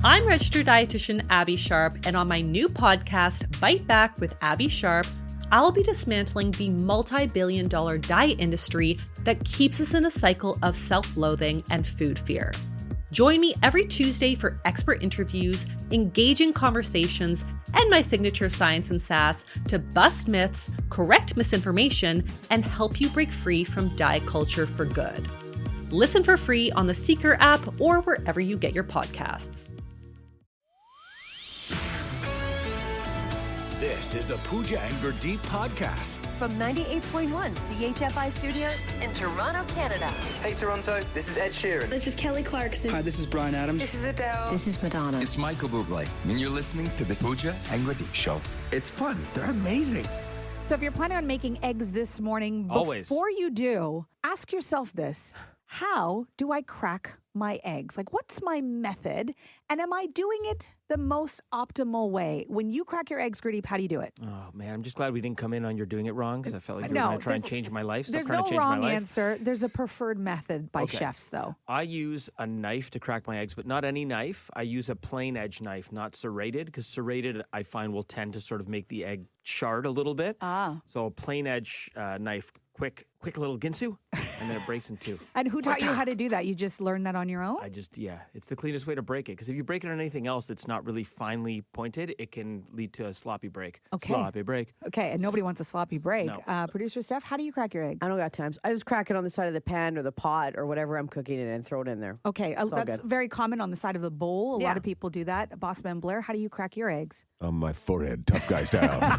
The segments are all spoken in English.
I'm registered dietitian Abby Sharp, and on my new podcast, Bite Back with Abby Sharp, I'll be dismantling the multi-billion-dollar diet industry that keeps us in a cycle of self-loathing and food fear. Join me every Tuesday for expert interviews, engaging conversations, and my signature science and sass to bust myths, correct misinformation, and help you break free from diet culture for good. Listen for free on the Seeker app or wherever you get your podcasts. This is the Pooja and Gurdeep podcast. From 98.1 CHFI Studios in Toronto, Canada. Hey Toronto, this is Ed Sheeran. This is Kelly Clarkson. Hi, this is Bryan Adams. This is Adele. This is Madonna. It's Michael Bublé, and you're listening to the Pooja and Gurdeep Show. It's fun. They're amazing. So if you're planning on making eggs this morning, before you do, ask yourself this. How do I crack my eggs? Like, what's my method? And am I doing it the most optimal way? When you crack your eggs, Gurdeep, how do you do it? Oh, man, I'm just glad we didn't come in on you're doing it wrong, because I felt like you were going to try and change my life. There's no wrong answer. There's a preferred method by chefs, though. I use a knife to crack my eggs, but not any knife. I use a plain edge knife, not serrated, because serrated, I find, will tend to sort of make the egg shard a little bit. So a plain edge knife, quick little ginsu, and then it breaks in two. And who taught you how to do that? You just learned that on your own? It's the cleanest way to break it, because if you break it on anything else that's not really finely pointed, it can lead to a sloppy break. Okay. Sloppy break. Okay, and nobody wants a sloppy break. No. Producer Steph, how do you crack your eggs? I don't got times. I just crack it on the side of the pan or the pot or whatever I'm cooking it and throw it in there. Okay, that's very common on the side of the bowl. A lot of people do that. Bossman Blair, how do you crack your eggs? On my forehead, tough guy style.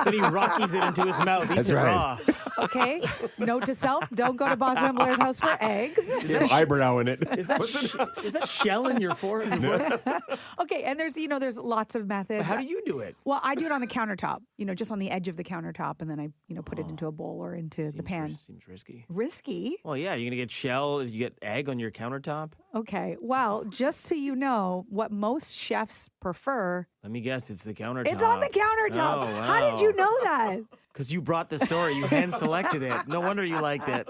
Then he rockies it into his mouth. Eats it raw. Okay, note to self, don't go to Bossman Blair's house for eggs. No eyebrow in it. Is that shell in your forehead? Okay, and there's lots of methods. But how do you do it? Well, I do it on the countertop, just on the edge of the countertop, and then I, put it into a bowl or into the pan. Seems risky. Risky? Well, yeah, you're going to get shell, you get egg on your countertop. Okay, well, just so you know, what most chefs prefer... Let me guess, it's the countertop. It's on the countertop. Oh, wow. How did you know that? Because you brought the story. You hand-selected it. No wonder you liked it.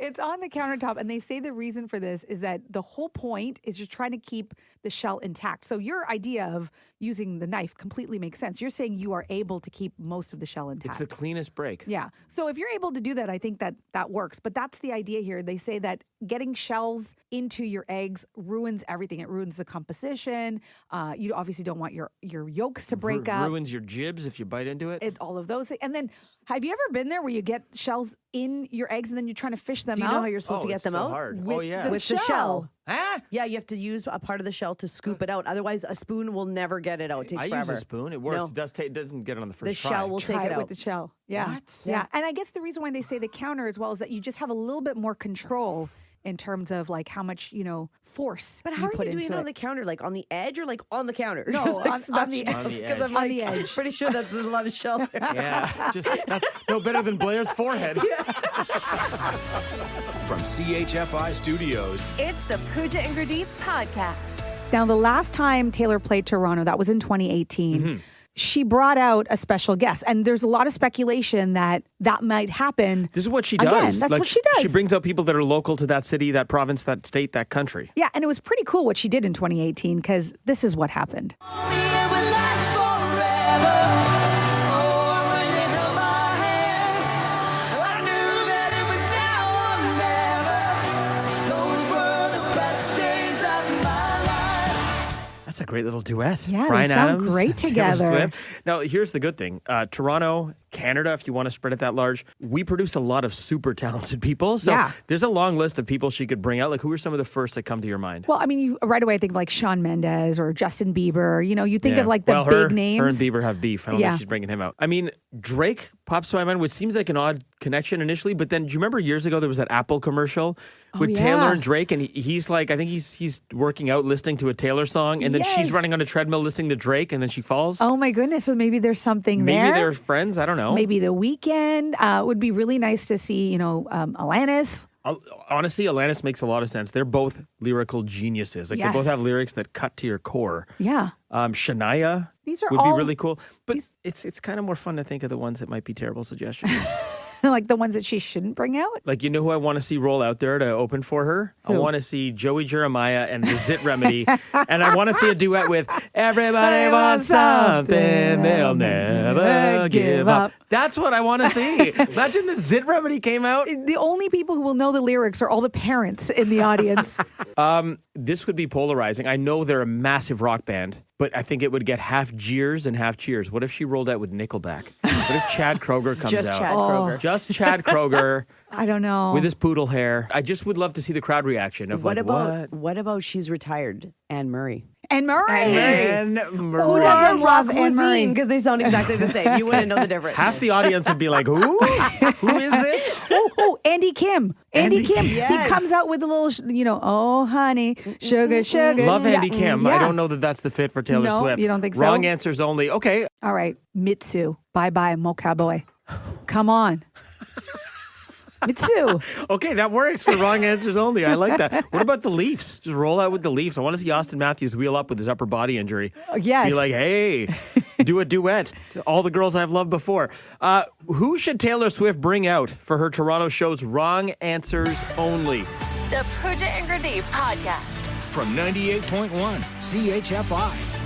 It's on the countertop, and they say the reason for this is that the whole point is just trying to keep the shell intact. So your idea of using the knife completely makes sense. You're saying you are able to keep most of the shell intact. It's the cleanest break. Yeah. So if you're able to do that, I think that works. But that's the idea here. They say that getting shells into your eggs ruins everything. It ruins the composition. You obviously don't want your yolks to break up. Ruins your jibs if you bite into it. All of those things. And then, have you ever been there where you get shells in your eggs and then you're trying to fish them out? Do you know how you're supposed to get them out? Hard. With the shell. Huh? Yeah, you have to use a part of the shell to scoop it out. Otherwise, a spoon will never get it out. It takes forever. I use a spoon. It works. No. It doesn't get it on the first try. try. The shell will take it out. With the shell. Yeah. What? Yeah. And I guess the reason why they say the counter as well is that you just have a little bit more control in terms of like how much, force. But how you are put you doing into it on the counter? Like on the edge or like on the counter? No, on the edge. Because I'm on the edge. pretty sure that there's a lot of shell there. Yeah, that's no better than Blair's forehead. From CHFI Studios, It's the Pooja and Gurdeep podcast. Now, the last time Taylor played Toronto, that was in 2018. She brought out a special guest, and there's a lot of speculation that might happen. This is what she does. Again, that's what she does. She brings out people that are local to that city, that province, that state, that country. Yeah, and it was pretty cool what she did in 2018, because this is what happened. That's a great little duet. Yeah, Bryan they sound Adams, great Taylor together. Swift. Now, here's the good thing. Toronto, Canada, if you want to spread it that large, we produce a lot of super talented people. So there's a long list of people she could bring out. Like, who are some of the first that come to your mind? Well, I mean, you right away think of like Shawn Mendes or Justin Bieber. You think of like the big names. Her and Bieber have beef. I don't know if she's bringing him out. I mean, Drake pops to my mind, which seems like an odd connection initially. But then, do you remember years ago there was that Apple commercial with Taylor and Drake? And he's like, I think he's working out listening to a Taylor song. And then she's running on a treadmill listening to Drake. And then she falls. Oh, my goodness. So maybe there's something there. Maybe they're friends. I don't know. Maybe The Weeknd. It would be really nice to see, Alanis. Honestly, Alanis makes a lot of sense. They're both lyrical geniuses. Like they both have lyrics that cut to your core. Yeah. Shania These are would all be really cool. But it's kind of more fun to think of the ones that might be terrible suggestions. Like the ones that she shouldn't bring out? Like, you know who I want to see roll out there to open for her? Who? I want to see Joey Jeremiah and the Zit Remedy. And I want to see a duet with Everybody Wants Something They'll Never Give Up. That's what I want to see. Imagine the Zit Remedy came out. The only people who will know the lyrics are all the parents in the audience. This would be polarizing. I know they're a massive rock band, but I think it would get half jeers and half cheers. What if she rolled out with Nickelback? What if Chad Kroger comes Just out? Chad Kroger. Just Chad Kroger. I don't know. With his poodle hair. I just would love to see the crowd reaction of What like, about about she's retired, Anne Murray? Anne Murray. Anne Who Murray. doesn't love Anne Murray? Because they sound exactly the same. You wouldn't know the difference. Half the audience would be like, who? Who is this? Oh, Andy Kim. Andy Kim. Yes. He comes out with a little, oh, honey, sugar, sugar. Love Yeah. Andy Kim. Yeah. I don't know that that's the fit for Taylor No, Swift. you don't think so? Wrong answers only. Okay. All right. Mitsu. Bye-bye, Mocha Boy. Come on. Mitsu. Okay, that works for wrong answers only. I like that. What about the Leafs? Just roll out with the Leafs. I want to see Austin Matthews wheel up with his upper body injury. Yes. Be like, hey, do a duet to all the girls I've loved before. Who should Taylor Swift bring out for her Toronto show's Wrong Answers Only? The Pooja and Grenade Podcast. From 98.1 CHFI.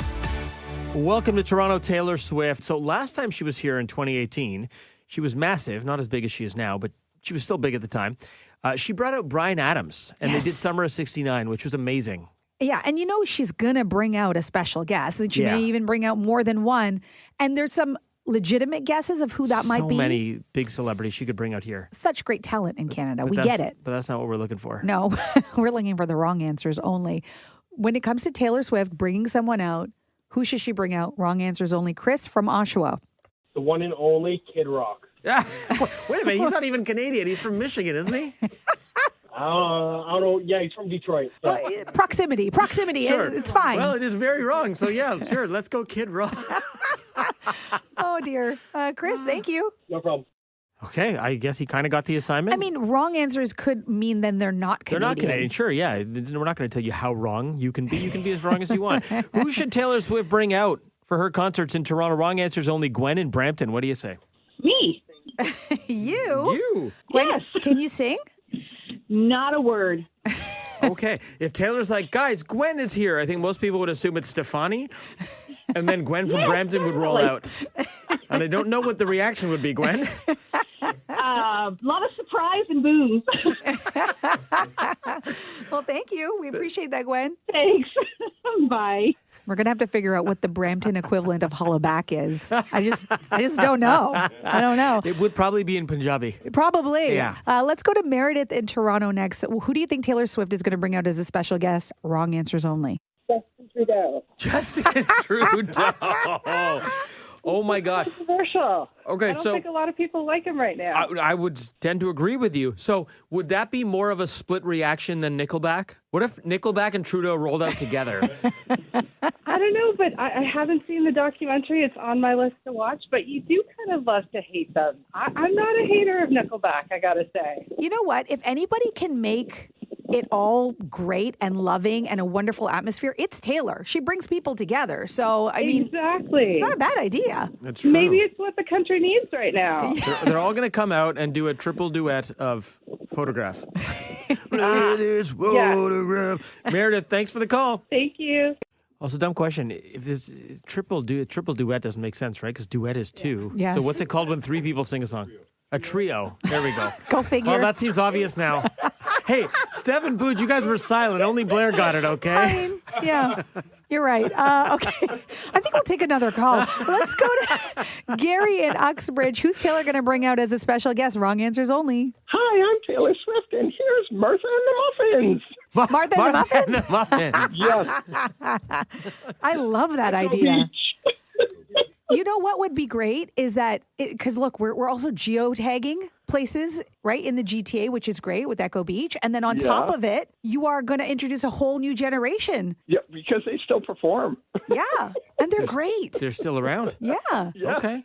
Welcome to Toronto, Taylor Swift. So last time she was here in 2018, she was massive, not as big as she is now, but she was still big at the time. She brought out Bryan Adams, and they did Summer of 69, which was amazing. Yeah, and you know she's going to bring out a special guest. And she Yeah. may even bring out more than one. And there's some legitimate guesses of who that might be. So many big celebrities she could bring out here. Such great talent in Canada. We that's- get it. But that's not what we're looking for. No, we're looking for the wrong answers only. When it comes to Taylor Swift bringing someone out, who should she bring out? Wrong answers only. Chris from Oshawa. The one and only Kid Rock. Yeah. Wait a minute. He's not even Canadian. He's from Michigan, isn't he? I don't know. Yeah, he's from Detroit. So. Proximity. Sure. It's fine. Well, it is very wrong. So, yeah, sure. Let's go Kid Rock. Oh, dear. Chris, thank you. No problem. Okay. I guess he kind of got the assignment. I mean, wrong answers could mean then they're not They're Canadian. not Canadian. Sure, yeah. We're not going to tell you how wrong you can be. You can be as wrong as you want. Who should Taylor Swift bring out for her concerts in Toronto? Wrong answers only. Gwen in Brampton. What do you say? Me. You? Gwen, Yes. Can you sing? Not a word. Okay. If Taylor's like, guys, Gwen is here, I think most people would assume it's Stefani. And then Gwen from Brampton would roll out. And I don't know what the reaction would be, Gwen. A lot of surprise and boom. Well, thank you. We appreciate that, Gwen. Thanks. Bye. We're going to have to figure out what the Brampton equivalent of holla back is. I just don't know. I don't know. It would probably be in Punjabi. Probably. Yeah. Let's go to Meredith in Toronto next. Who do you think Taylor Swift is going to bring out as a special guest? Wrong answers only. Justin Trudeau. Justin Trudeau. Oh, my God. Controversial. Okay, I don't so think a lot of people like him right now. I would tend to agree with you. So would that be more of a split reaction than Nickelback? What if Nickelback and Trudeau rolled out together? I don't know, but I haven't seen the documentary. It's on my list to watch, but you do kind of love to hate them. I'm not a hater of Nickelback, I got to say. You know what? If anybody can make it all great and loving and a wonderful atmosphere, it's Taylor. She brings people together. So, I mean, exactly. It's not a bad idea. That's true. Maybe it's what the country needs right now. They're all going to come out and do a triple duet of Photograph. Look at this photograph. Meredith, thanks for the call. Thank you. Also, dumb question. If this triple duet doesn't make sense, right? Because duet is two. Yes. So what's it called when three people sing a song? A trio. There we go. Go figure. Oh, that seems obvious now. Hey, Steph and Booj, you guys were silent. Only Blair got it, okay? I mean, yeah, you're right. Okay. I think we'll take another call. Let's go to Gary in Uxbridge. Who's Taylor going to bring out as a special guest? Wrong answers only. Hi, I'm Taylor Swift, and here's Martha and the Muffins. Martha and the Muffins? And the Muffins. Yes. I love that Go idea. Beach. You know what would be great is that, because look, we're also geotagging places, right, in the GTA, which is great with Echo Beach. And then on top of it, you are going to introduce a whole new generation. Yeah, because they still perform. Yeah. And they're great. They're still around. Yeah. Yeah. Okay.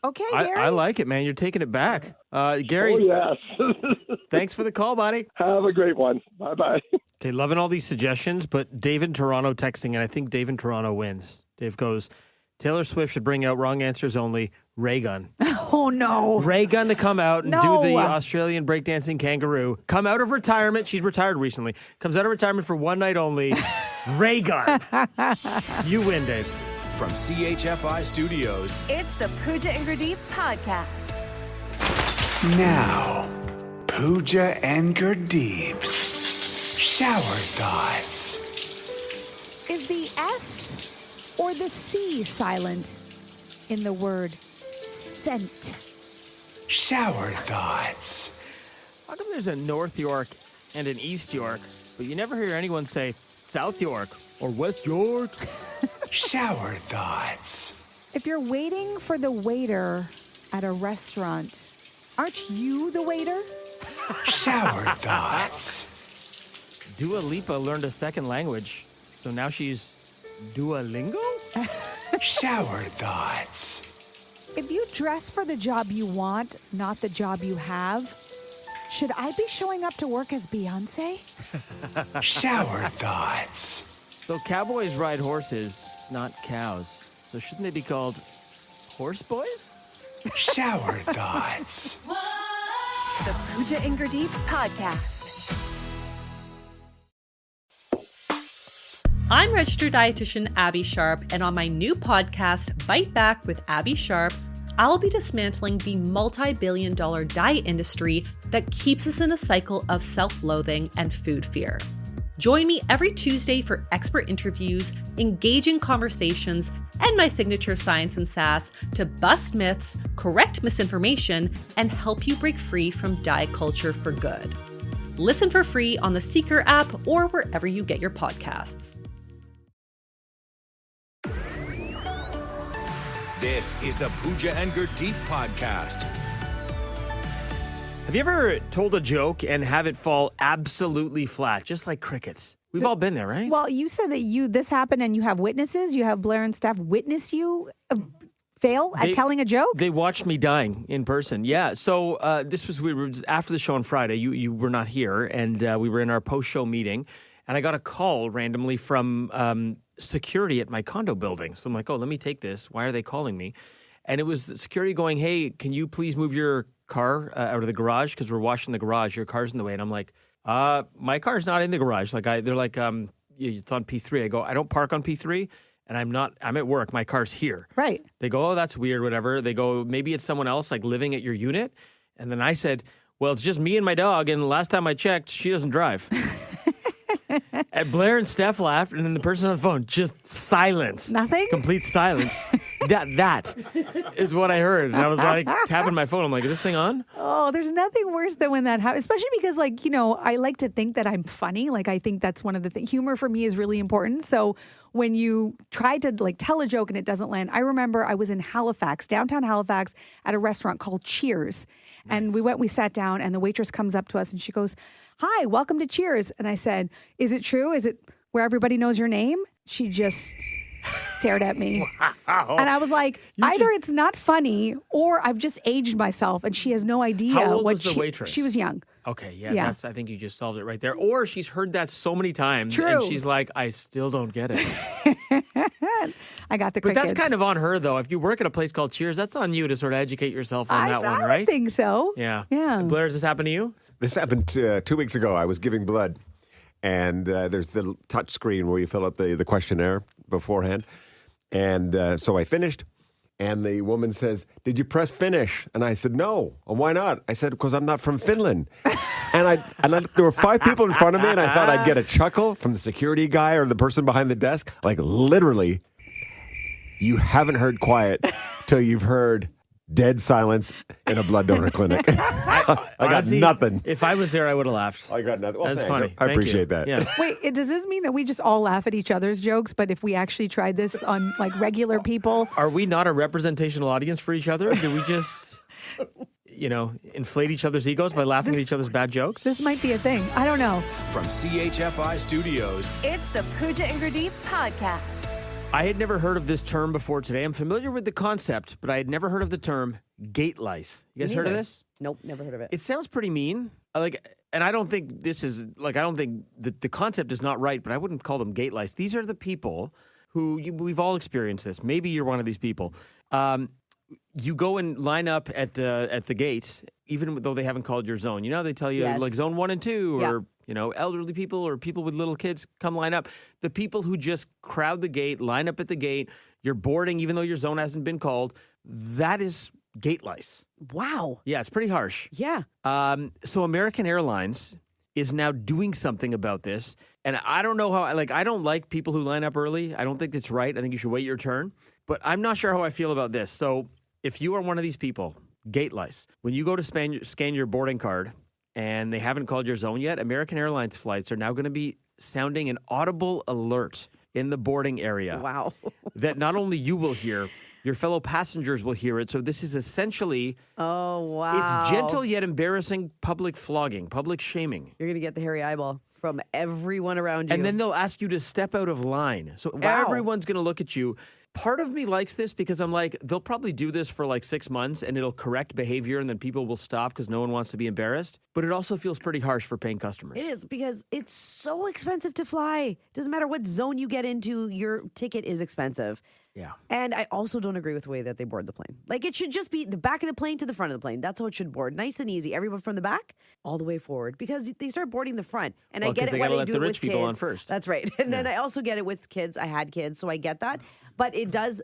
Okay, Gary. I like it, man. You're taking it back. Gary, Oh, yes. thanks for the call, buddy. Have a great one. Bye-bye. Okay, loving all these suggestions, but Dave in Toronto texting, and I think Dave in Toronto wins. Dave goes, Taylor Swift should bring out Wrong Answers Only, Ray Gun. Oh, no. Ray Gun to come out and No. do the Australian breakdancing kangaroo. Come out of retirement. She's retired recently. Comes out of retirement for one night only. Ray Gun. You win, Dave. From CHFI Studios. It's the Pooja and Gurdeep podcast. Now, Pooja and Gurdeep's Shower Thoughts. Is the S or the C silent in the word scent? Shower Thoughts. How come there's a North York and an East York, but you never hear anyone say South York or West York? Shower Thoughts. If you're waiting for the waiter at a restaurant, aren't you the waiter? Shower Thoughts. Dua Lipa learned a second language, so now she's Duolingo? Shower Thoughts. If you dress for the job you want, not the job you have, should I be showing up to work as Beyonce? Shower Thoughts. So cowboys ride horses, not cows. So shouldn't they be called Horseboys? Shower Thoughts. The Pooja and Gurdeep podcast. I'm registered dietitian Abby Sharp, and on my new podcast, Bite Back with Abby Sharp, I'll be dismantling the multi-billion-dollar diet industry that keeps us in a cycle of self-loathing and food fear. Join me every Tuesday for expert interviews, engaging conversations, and my signature science and sass to bust myths, correct misinformation, and help you break free from diet culture for good. Listen for free on the Seeker app or wherever you get your podcasts. This is the Pooja and Gurdeep podcast. Have you ever told a joke and have it fall absolutely flat, just like crickets? We've all been there, right? Well, you said that this happened and you have witnesses. You have Blair and Steph witness you fail at telling a joke? They watched me dying in person. Yeah. So we were after the show on Friday. You were not here, and we were in our post-show meeting, and I got a call randomly from security at my condo building. So I'm like, oh, let me take this. Why are they calling me? And it was the security going, hey, can you please move your car out of the garage? Because we're washing the garage. Your car's in the way. And I'm like, my car's not in the garage. They're like, it's on P3. I go, I don't park on P3, and I'm at work. My car's here. Right. They go, oh, that's weird, whatever. They go, maybe it's someone else like living at your unit. And then I said, well, it's just me and my dog. And the last time I checked, she doesn't drive. And Blair and Steph laughed, and then the person on the phone, just silence. Nothing? Complete silence. That is what I heard. And I was like, tapping my phone. I'm like, is this thing on? Oh, there's nothing worse than when that happens, especially because, I like to think that I'm funny. I think that's one of the things. Humor for me is really important. So when you try to, tell a joke and it doesn't land, I remember I was in Halifax, downtown Halifax, at a restaurant called Cheers. Nice. And we sat down, and the waitress comes up to us, and she goes, hi, welcome to Cheers. And I said, is it true? Is it where everybody knows your name? She just stared at me. Wow. And I was like, either it's not funny or I've just aged myself, and she has no idea. How old was the waitress? She was young. Okay, yeah. I think you just solved it right there. Or she's heard that so many times. True. And she's like, I still don't get it. I got the But crickets. that's kind of on her, though. If you work at a place called Cheers, that's on you to sort of educate yourself on that one, right? I think so. Yeah. Yeah. Blair, has this happened to you? This happened 2 weeks ago. I was giving blood, and there's the touch screen where you fill out the questionnaire beforehand. And so I finished, and the woman says, did you press finish? And I said, no. And why not? I said, because I'm not from Finland. and there were 5 people in front of me, and I thought I'd get a chuckle from the security guy or the person behind the desk. Like, literally, you haven't heard quiet till you've heard dead silence in a blood donor clinic. I Honestly, got nothing. If I was there, I would have laughed. I got nothing. Well, That's thanks. funny. I Thank appreciate you. that. Yeah. Wait, does this mean that we just all laugh at each other's jokes, but if we actually tried this on regular people? Are we not a representational audience for each other? Do we just, inflate each other's egos by laughing at each other's bad jokes? This might be a thing. I don't know. From CHFI Studios. It's the Pooja and Gurdeep podcast. I had never heard of this term before today. I'm familiar with the concept, but I had never heard of the term gate lice. You guys heard of this? Nope, never heard of it. It sounds pretty mean. And I don't think this is, I don't think the concept is not right, but I wouldn't call them gate lice. These are the people who, we've all experienced this. Maybe you're one of these people. you go and line up at the gate, even though they haven't called your zone. You know, they tell you like zone 1 and 2 or, elderly people or people with little kids come line up. The people who just crowd the gate, line up at the gate, you're boarding even though your zone hasn't been called, that is gate lice. Wow. Yeah, it's pretty harsh. Yeah. So American Airlines is now doing something about this. And I don't know how, I don't like people who line up early. I don't think it's right. I think you should wait your turn. But I'm not sure how I feel about this. So if you are one of these people, gate lice, when you go to scan your boarding card and they haven't called your zone yet, American Airlines flights are now going to be sounding an audible alert in the boarding area. Wow. That not only you will hear, your fellow passengers will hear it. So this is essentially... Oh, wow. It's gentle yet embarrassing public flogging, public shaming. You're going to get the hairy eyeball from everyone around you. And then they'll ask you to step out of line. So everyone's going to look at you. Part of me likes this because I'm like, they'll probably do this for like 6 months and it'll correct behavior and then people will stop because no one wants to be embarrassed. But it also feels pretty harsh for paying customers. It is because it's so expensive to fly. Doesn't matter what zone you get into, your ticket is expensive. Yeah. And I also don't agree with the way that they board the plane. Like, it should just be the back of the plane to the front of the plane. That's how it should board. Nice and easy. Everyone from the back all the way forward because they start boarding the front. And I get it when they do it with kids. On first. That's right. And then I also get it with kids. I had kids, so I get that. But it does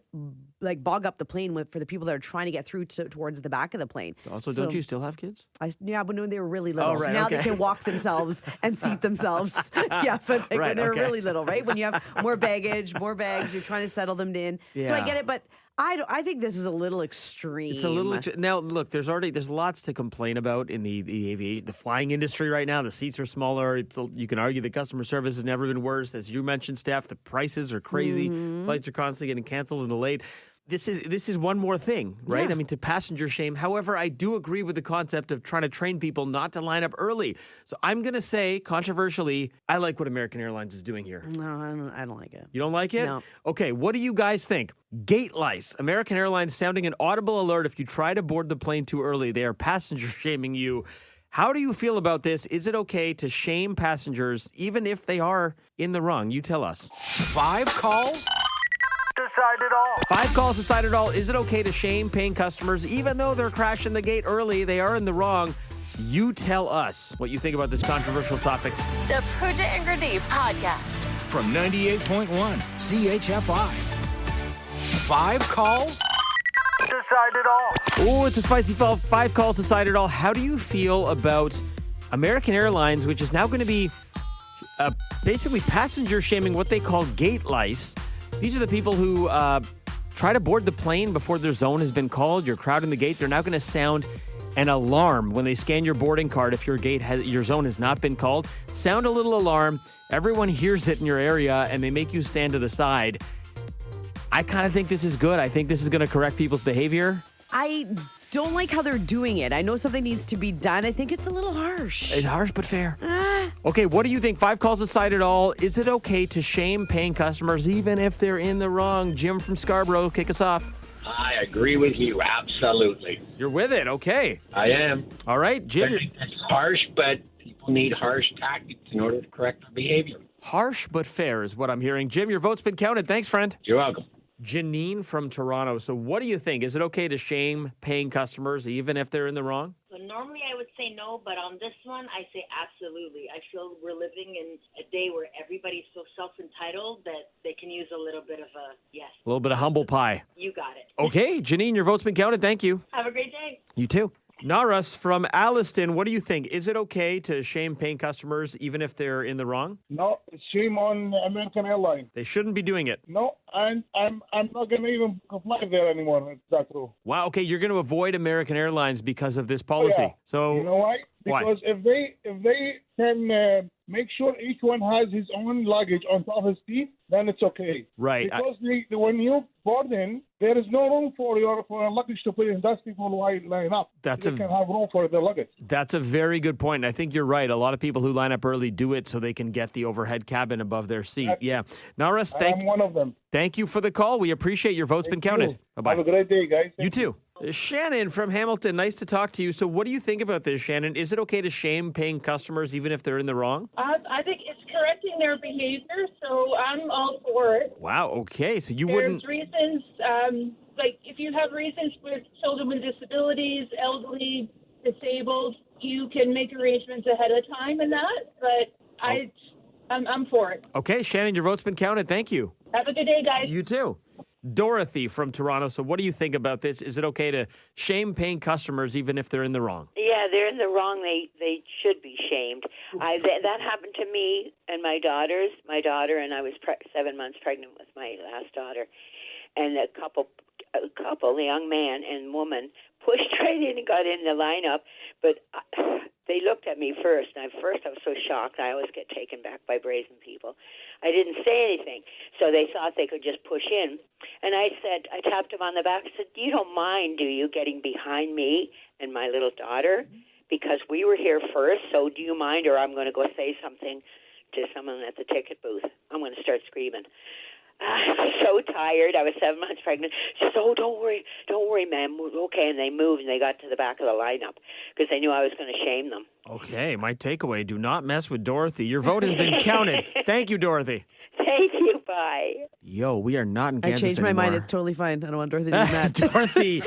like bog up the plane for the people that are trying to get through towards the back of the plane. Also, don't you still have kids? Yeah, but when they were really little. Oh, right, now they can walk themselves and seat themselves. Yeah, but when they were really little, right? When you have more baggage, more bags, you're trying to settle them in. Yeah. So I get it, but I think this is a little extreme. It's a little now. Look, there's lots to complain about in the flying industry right now. The seats are smaller. You can argue the customer service has never been worse. As you mentioned, Steph, the prices are crazy. Flights are constantly getting canceled and delayed. This is one more thing, right? Yeah. I mean, to passenger shame. However, I do agree with the concept of trying to train people not to line up early. So I'm going to say, controversially, I like what American Airlines is doing here. No, I don't like it. You don't like it? No. Okay, what do you guys think? Gate lice. American Airlines sounding an audible alert if you try to board the plane too early. They are passenger shaming you. How do you feel about this? Is it okay to shame passengers even if they are in the wrong? You tell us. 5 calls? Decide it all. 5 calls decide it all. Is it okay to shame paying customers even though they're crashing the gate early? They are in the wrong. You tell us what you think about this controversial topic. The Pooja and Grenade Podcast. From 98.1 CHFI. 5 calls? Decide it all. Oh, it's a spicy fall. 5 calls decide it all. How do you feel about American Airlines, which is now going to be basically passenger shaming what they call gate lice? These are the people who try to board the plane before their zone has been called. You're crowding the gate. They're now going to sound an alarm when they scan your boarding card if your zone has not been called. Sound a little alarm. Everyone hears it in your area, and they make you stand to the side. I kind of think this is good. I think this is going to correct people's behavior. I don't like how they're doing it. I know something needs to be done. I think it's a little harsh. It's harsh but fair. Okay, what do you think? 5 calls decide it all. Is it okay to shame paying customers even if they're in the wrong? Jim from Scarborough, kick us off. I agree with you, absolutely. You're with it, okay. I am. All right, Jim. It's harsh, but people need harsh tactics in order to correct their behavior. Harsh but fair is what I'm hearing. Jim, your vote's been counted. Thanks, friend. You're welcome. Janine from Toronto. So what do you think? Is it okay to shame paying customers even if they're in the wrong? So normally I would say no, but on this one, I say absolutely. I feel we're living in a day where everybody's so self-entitled that they can use a little bit of a yes. A little bit of humble pie. You got it. Okay, Janine, your vote's been counted. Thank you. Have a great day. You too. Naras from Alliston, what do you think? Is it okay to shame paying customers even if they're in the wrong? No, shame on American Airlines. They shouldn't be doing it. No, I'm not going to even fly there anymore. That's true. Wow, okay, you're going to avoid American Airlines because of this policy. Oh, yeah. So you know why? Because if they can make sure each one has his own luggage on top of his seat, then it's okay. Right. Because when you board in, there is no room for your luggage to put in. That's people who line up. They can have room for their luggage. That's a very good point. I think you're right. A lot of people who line up early do it so they can get the overhead cabin above their seat. Yeah. Naras, I'm one of them. Thank you for the call. We appreciate your vote's been counted. Bye-bye. Have a great day, guys. You too. Shannon from Hamilton, nice to talk to you. So what do you think about this, Shannon? Is it okay to shame paying customers even if they're in the wrong? I think it's correcting their behavior, so I'm all for it. Wow, okay. So you There's wouldn't... reasons, like if you have reasons with children with disabilities, elderly, disabled, you can make arrangements ahead of time in that. But I'm for it. Okay, Shannon, your vote's been counted. Thank you. Have a good day, guys. You too. Dorothy from Toronto. So what do you think about this? Is it okay to shame paying customers even if they're in the wrong? Yeah, they're in the wrong. They should be shamed. That happened to me and my daughters. My daughter and I was 7 months pregnant with my last daughter, and a couple, a young man and woman, pushed right in and got in the lineup, but they looked at me first. And I was so shocked. I always get taken back by brazen people. I didn't say anything, so they thought they could just push in. And I tapped him on the back and said, "You don't mind, do you, getting behind me and my little daughter? Because we were here first, so do you mind, or I'm going to go say something to someone at the ticket booth. I'm going to start screaming." I was so tired. I was 7 months pregnant. She said, "Oh, don't worry, ma'am. Okay." And they moved, and they got to the back of the lineup because they knew I was going to shame them. Okay, my takeaway, do not mess with Dorothy. Your vote has been counted. Thank you, Dorothy. Thank you. Bye. Yo, we are not in Kansas I changed my anymore. mind. It's totally fine. I don't want Dorothy to be mad. Dorothy.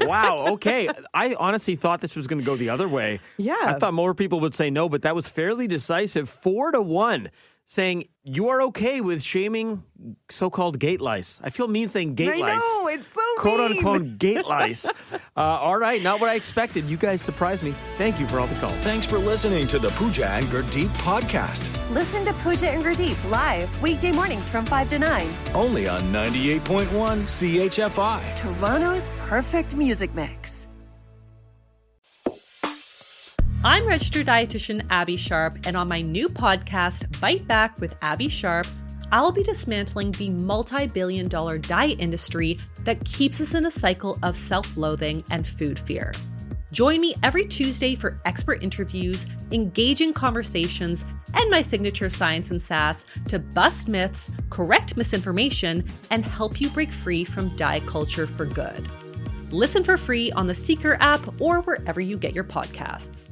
Wow, okay. I honestly thought this was going to go the other way. Yeah. I thought more people would say no, but that was fairly decisive. 4-1. Saying you are okay with shaming so-called gate lice. I feel mean saying gate lice. I know, it's so quote mean. unquote gate lice. All right, not what I expected. You guys surprised me. Thank you for all the calls. Thanks for listening to the Pooja and Gurdeep podcast. Listen to Pooja and Gurdeep live weekday mornings from 5 to 9. Only on 98.1 CHFI. Toronto's perfect music mix. I'm registered dietitian Abby Sharp, and on my new podcast, Bite Back with Abby Sharp, I'll be dismantling the multi-billion-dollar diet industry that keeps us in a cycle of self-loathing and food fear. Join me every Tuesday for expert interviews, engaging conversations, and my signature science and sass to bust myths, correct misinformation, and help you break free from diet culture for good. Listen for free on the Seeker app or wherever you get your podcasts.